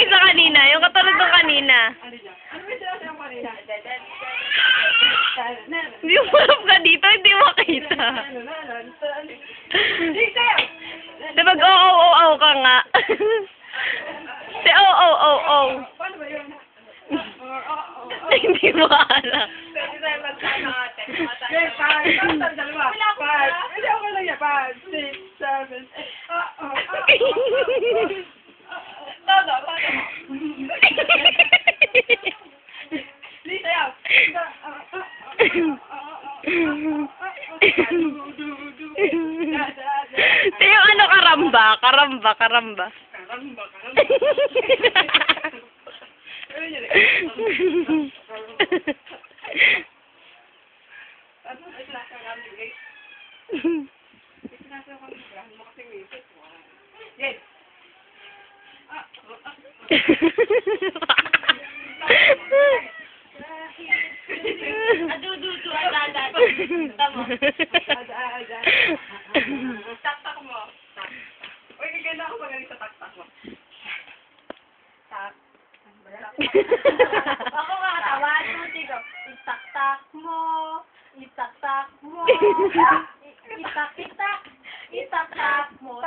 Yung isa kanina, yung katulad ng kanina. Ano ba yung sinasabi mo kanina? Hindi mo harap ka dito, hindi makita. Di ba go-o-o-o ka nga? Si o-o-o-o. Paano ba yun? Hindi mo alam. Pwede tayo magkano ate. Okay, 5. Tapos dalawa. 5. Hindi ako lang yan. 5, 6, 7, 8. Todo. Lisa yan. Ito yung ano, karamba. Karamba. Ano yun eh? Ano? Ay, sinasa ka kami, guys. Sinasa ka kami, guys. Mo kasing wipit. Yes. Adududu, adada. Tama. Ada. Tak-tak mo. Uy, gaganda ako magaling sa tak-tak mo. Tak. Ako nga katawan mo, tigo. Itak-tak mo. Itak-tak mo. Itak-itak. Itak-tak mo.